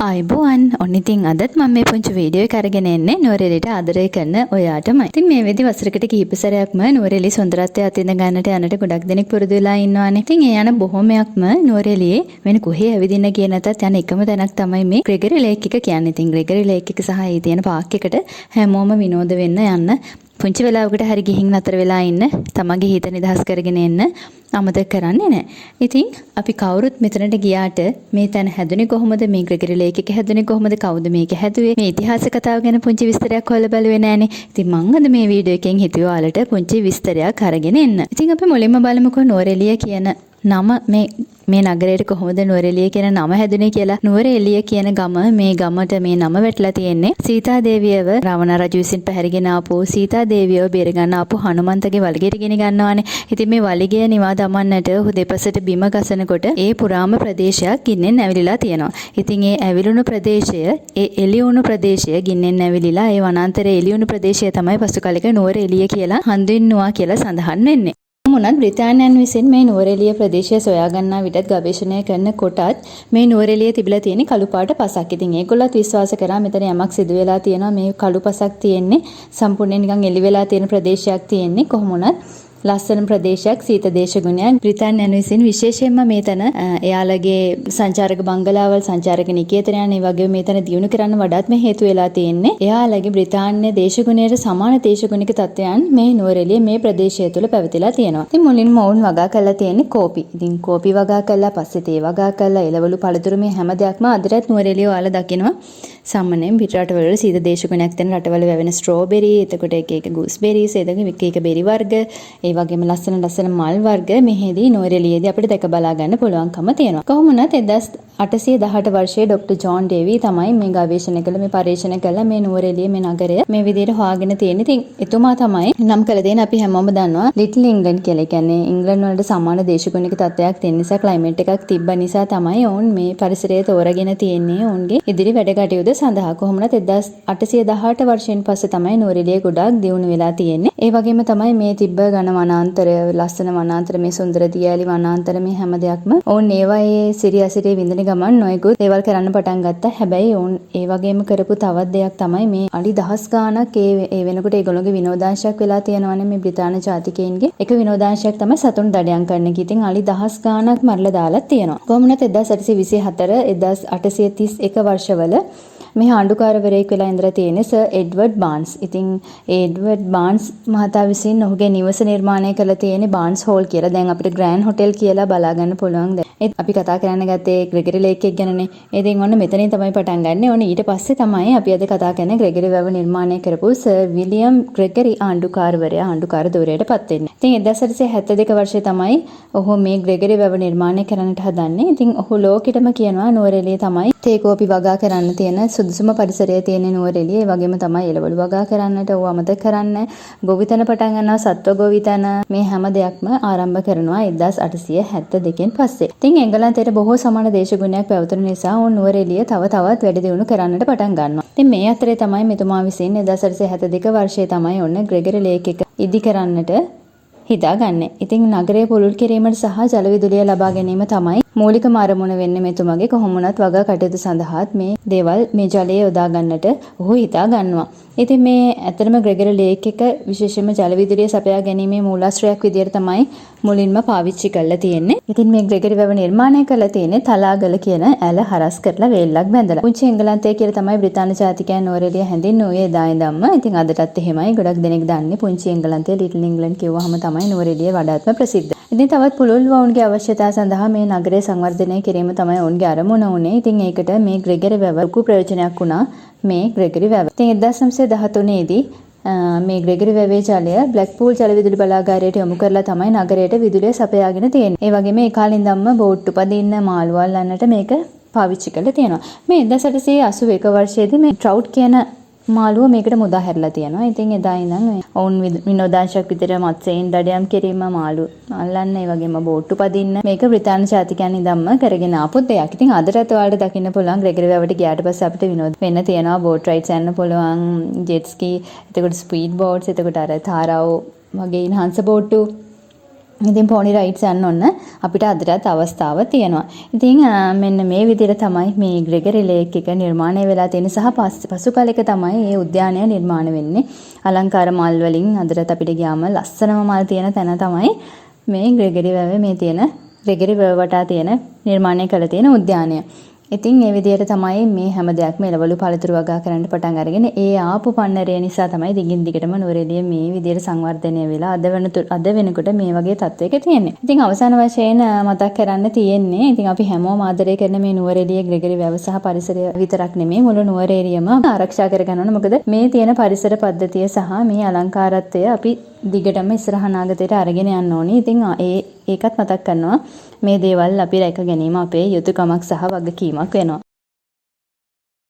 ආයිබෝවන් ඔන්න ඉතින් අදත් මම මේ පුංචි වීඩියෝ එක අරගෙන එන්නේ නුවරඑළියට ආදරය කරන ඔයාටමයි. ඉතින් මේ වෙද්දි වසරකට කිහිප සැරයක්ම නුවරඑළිය සුන්දරත්වය අත්විඳ ගන්නට යන්නට ගොඩක් දෙනෙක් පුරුදු වෙලා ඉන්නවානේ. ඉතින් ඒ යන බොහොමයක්ම නුවරඑළියේ වෙන කොහේ ඇවිදින්න ගියේ නැතත් යන එකම තැනක් තමයි මේ ග්‍රෙගරි ලේක් එක කියන්නේ. ඉතින් ග්‍රෙගරි ලේක් එක සහ ඒ තියෙන පාක් එකට හැමෝම විනෝද වෙන්න යන්න පුංචි වෙලාවකට හරි ගිහින් නතර වෙලා ඉන්න තමන්ගේ හිත නිදහස් කරගෙන එන්න අමතක කරන්නේ නැහැ. ඉතින් අපි කවුරුත් මෙතනට ගියාට මේ තැන හැදුනේ කොහොමද? මේ ග්‍රෙගරි ලේක් එක හැදුනේ කොහොමද? කවුද මේක හැදුවේ? මේ ඉතිහාස කතාව ගැන පුංචි විස්තරයක් හොයලා බලුවේ නැහනේ. ඉතින් මම අද මේ වීඩියෝ එකෙන් හිතුවා ඔයාලට පුංචි විස්තරයක් අරගෙන එන්න. ඉතින් අපි මුලින්ම බලමුකෝ නුවරඑළිය කියන නම මේ නගරයට කොහොමද නුවරඑළිය කියන නම හැදුනේ කියලා. නුවරඑළිය කියන ගම මේ ගමට මේ නම වැටලා තියෙන්නේ සීතා දේවියව රාවණ රජු විසින් පැහැරගෙන ආපු සීතා දේවියව බේර ගන්න ආපු හනුමන්තගේ වලිගයට ගෙන ගන්නවානේ. ඉතින් මේ වලිගය නිවා දමන්නට දෙපසට බිම ගසනකොට ඒ පුරාම ප්‍රදේශයක් ගින්නෙන් ඇවිලිලා තියෙනවා. ඉතින් ඒ ඇවිලුණු ප්‍රදේශය ඒ එළියුණු ප්‍රදේශය ගින්නෙන් ඇවිලිලා ඒ වනාන්තරයේ එළියුණු ප්‍රදේශය තමයි පසු කාලෙක නුවරඑළිය කියලා හඳුන්වනවා කියලා සඳහන් වෙන්නේ. මොනත් බ්‍රිතාන්‍යයන් විසින් මේ නුවරඑළිය ප්‍රදේශය සොයා ගන්නා විටත් ගවේෂණය කරන කොටත් මේ නුවරඑළිය තිබිලා තියෙන කළු පාට පසක්. ඉතින් ඒගොල්ලොත් විශ්වාස කරා මෙතන යමක් සිදු වෙලා තියෙනවා. මේ කළු පසක් තියෙන්නේ සම්පූර්ණයෙන් නිකන් එළි වෙලා තියෙන ප්‍රදේශයක් තියෙන්නේ. කොහොම වුණත් ලස්සන ප්‍රදේශයක් සීත දේශගුණයක් බ්‍රිතාන්‍යයන් විසින් විශේෂයෙන්ම මේ තැන එයාලගේ සංචාරක බංගලාවල් සංචාරක නිකේතනයන් ඒ වගේ මේ තැන දියුණු කරන්න වඩාත්ම හේතු වෙලා තියෙන්නේ එයාලගේ බ්‍රිතාන්‍ය දේශගුණයට සමාන දේශගුණික තත්ත්වයන් මේ නුවරඑළිය මේ ප්‍රදේශය තුළ පැවතිලා තියෙනවා. ඉතින් මුලින්ම වුන් වගා කරලා තියෙන්නේ කෝපි. ඉතින් කෝපි වගා කළා පස්සේ තේ වගා කළා එළවලු පළතුරු මේ හැම දෙයක්ම අදටත් නුවරඑළිය ඔයාලා දකිනවා. සාමාන්‍යයෙන් පිට රටවල සීත දේශගුණයක් තියෙන රටවල වැවෙන ස්ට්‍රෝබෙරි එතකොට එක ගූස්බෙරිස් එක බෙරි වර්ග ඒ වගේම ලස්සන මල් වර්ග මෙහිදී නුවරඑළියේදී අපිට දැක බලා ගන්න පුළුවන්කම තියෙනවා. කොහොම වුණත් 1818 වර්ෂයේ ડોક્ટર ජෝන් ඩේවි තමයි මේ ගවේෂණ කළ මේ පරීක්ෂණ කළ මේ නුවරඑළිය මේ නගරය මේ විදිහට හොයාගෙන තියෙන්නේ. ඉතින් එතුමා තමයි නම් කළ දෙන අපි හැමෝම දන්නවා ලිටල් ඉංග්ලන්ඩ් කියලා. කියන්නේ ඉංග්ලන්ඩ් වලට සමාන දේශගුණික තත්ත්වයක් තියෙන නිසා ක්ලයිමේට් එකක් තිබ්බ නිසා තමයි ඔවුන් මේ පරිසරය තෝරාගෙන තියෙන්නේ ඔවුන්ගේ ඉදිරි වැඩ කටයුතු සඳහා. කොහොම වුණත් 1818 වර්ෂයෙන් පස්සේ තමයි නුවරඑළිය ගොඩාක් දියුණු වෙලා තියෙන්නේ. ඒ වගේම තමයි මේ තිබ්බ ඝන වනාන්තරය ලස්සන වනාන්තර මේ සුන්දර දියඇලි වනාන්තර මේ හැම දෙයක්ම ඔවුන් ඒවායේ සිරි අසිරිය විඳින ගමන් නොයෙකුත් දේවල් කරන්න පටන් ගත්තා. හැබැයි ඔවුන් ඒ වගේම කරපු තවත් දෙයක් තමයි මේ අඩි දහස් ගාණක් ඒ වෙනකොට ඒගොල්ලෝගේ විනෝදාංශයක් වෙලා තියෙනවානේ මේ බ්‍රිතාන්‍ය ජාතිකයින්ගේ. එක විනෝදාංශයක් තමයි සතුන් දඩයම් කරන එක. ඉතින් අඩි දහස් ගාණක් මරලා දාලා තියෙනවා. කොහොම වුණත් 1824 1831 වර්ෂවල මේ ආණ්ඩුකාරවරයෙක් වෙලා ඉඳලා තියෙන්නේ සර් එඩ්වඩ් බාන්ස්. ඉතින් එඩ්වඩ් බාන්ස් මහතා විසින් ඔහුගේ නිවස නිර්මාණය කරලා තියෙන්නේ බාන්ස් හෝල් කියලා. දැන් අපිට ග්‍රෑන්ඩ් හොටෙල් කියලා බලා ගන්න පුළුවන්. දැන් අපි කතා කරන්න ගත්තේ ග්‍රෙගරි ලේක් එක ගැනනේ. ඉතින් ඔන්න මෙතනින් තමයි පටන් ගන්නෙ. ඔන්න ඊට පස්සේ තමයි අපි අද කතා කරන්නේ ග්‍රෙගරි වැව නිර්මාණය කරපු සර් විලියම් ග්‍රෙගරි ආණ්ඩුකාරවරයා ආණ්ඩුකාර ධුරයට පත් වෙන්නේ. ඉතින් 1872 වර්ෂයේ තමයි ඔහු මේ ග්‍රෙගරි වැව නිර්මාණය කරන්නට හදන්නේ. ඉතින් ඔහු ලෝකෙටම කියනවා නුවරඑළිය තමයි තේ කෝපි වගා කරන්න තියෙන සුදුසුම පරිසරයේ තියෙන නුවරඑළිය. ඒ වගේම තමයි එළවලු වගා කරන්නට ඕව අමතක කරන්න. ගොවිතැන පටන් ගන්නවා සත්ව ගොවිතැන මේ හැම දෙයක්ම ආරම්භ කරනවා 1872 පස්සේ. ඉතින් එංගලන්තයට බොහෝ සමාන දේශගුණයක් පැවතුන නිසා ඔවුන් නුවරඑළිය තවත් වැඩි දියුණු කරන්නට පටන් ගන්නවා. ඉතින් මේ අතරේ තමයි මෙතුමා විසින් 1872 වර්ෂයේ තමයි ඔන්න ග්‍රෙගරි ලේක් එක ඉදි කරන්නට හිතාගන්නේ. ඉතින් නගරය පුළුල් කිරීමට සහ ජල විදුලිය ලබා ගැනීම තමයි මූලිකම අරමුණ වෙන්නේ මෙතුමගේ. කොහොම වුණත් වගා කටයුතු සඳහාත් මේ දේවල් මේ ජලය යොදා ගන්නට ඔහු හිතා ගන්නවා. ඉතින් මේ ඇත්තටම ග්‍රෙගරි ලේක් එක විශේෂයෙන්ම ජල විදුලිය සපයා ගැනීමේ මූලාශ්‍රයක් විදියට තමයි මුලින්ම පාවිච්චි කරලා තියෙන්නේ. ඉතින් මේ ග්‍රෙගරි වැව නිර්මාණය කරලා තියෙන්නේ තලාගල කියන ඇල හරස් කරලා වේල්ලක් බැඳලා. පුංචි එංගලන්තය කියලා තමයි බ්‍රිතාන්‍ය ජාතිකයන් නුවරඑළිය හැඳින්වුවේ එදා ඉඳන්ම. ඉතින් අදටත් එහෙමයි. ගොඩක් දෙනෙක් දන්නේ පුංචි එංගලන්තය ලිටල් ඉංග්ලන්ඩ් කිව්වහම තමයි නුවරඑළිය වඩාත්ම ප්‍රසිද්ධ. ඉතින් තවත් පුළුල් වවුන්ගේ අවශ්‍යතාව සඳහා මේ නගරය සංවර්ධනය කිරීම තමයි ඔවුන්ගේ අරමුණ වුණේ. ඉතින් ඒකට මේ ග්‍රෙගරි වැව ලොකු ප්‍රයෝජනයක් වුණා මේ ග්‍රෙගරි වැව. ඉතින් 1913 දී මේ ග්‍රෙගරි වැවේ ජලය බ්ලැක්පූල් ජල විදුලි බලාගාරයට යොමු කරලා තමයි නගරයට විදුලිය සපයාගෙන තියෙන්නේ. ඒ වගේම ඒ කාලේ ඉඳන්ම බෝට්ටු පදින්න මාළු අල්ලන්නට මේක පාවිච්චි කරලා තියෙනවා. මේ 1881 වර්ෂයේදී මේ ට්‍රවුට් කියන මාළුව මේකට මුදා හැරලා තියෙනවා. ඉතින් එදා ඉඳන් ඔවුන් විනෝදාංශයක් විදිහට මත්ස්‍යයෙන් දඩයම් කිරීම මාළු අල්ලන්න ඒ වගේම බෝට්ටු පදින්න මේක බ්‍රිතාන්‍ය ජාතිකයන් ඉඳන්ම කරගෙන ආපු දෙයක්. ඉතින් අදටත් ඔයාලට දකින්න පුළුවන් ග්‍රෙගරි වැවට ගියාට පස්සේ අපිට විනෝද වෙන්න තියෙනවා. බෝට් රයිඩ්ස් යන්න පුළුවන්, ජෙට් ස්කී, එතකොට ස්පීඩ් බෝට්ස්, එතකොට අර තාරාව වගේ හංස බෝට්ටු ඉතින් පොනි රයිඩ්ස් යන්න ඔන්න අපිට අදටත් අවස්ථාව තියෙනවා. ඉතින් මෙන්න මේ විදිහට තමයි මේ ග්‍රෙගරි ලේක් එක නිර්මාණය වෙලා තියෙන සහ පසු කාලෙක තමයි මේ උද්‍යානය නිර්මාණය වෙන්නේ. අලංකාර මල් වලින් අදටත් අපිට ගියාම ලස්සනම මල් තියෙන තැන තමයි මේ ග්‍රෙගරි වැවේ මේ තියෙන ග්‍රෙගරි වැව වටා තියෙන නිර්මාණය කළ තියෙන උද්‍යානය. ඉතින් මේ විදිහට තමයි මේ හැම දෙයක්ම එළවලු පළතුරු වගා කරන්න පටන් අරගෙන ඒ ආපු පන්නරය නිසා තමයි දිගින් දිගටම නුවරඑළිය මේ විදිහට සංවර්ධනය වෙලා අද වෙනකොට මේ වගේ තත්වයක තියෙන්නේ. ඉතින් අවසාන වශයෙන් මතක් කරන්න තියෙන්නේ ඉතින් අපි හැමෝම ආදරය කරන මේ නුවරඑළිය ග්‍රෙගරි වැව සහ පරිසරය විතරක් නෙමෙයි මුළු නුවරඑළියම ආරක්ෂා කරගන්න ඕන. මොකද මේ තියෙන පරිසර පද්ධතිය සහ මේ අලංකාරත්වය අපි දිගටම ඉස්සරහ අනාගතයට අරගෙන යන්න ඕනේ. ඉතින් ඒකත් මතක් කරනවා මේ දේවල් අපි රැක ගැනීම අපේ යුතුයකමක් සහ වගකීමක් වෙනවා.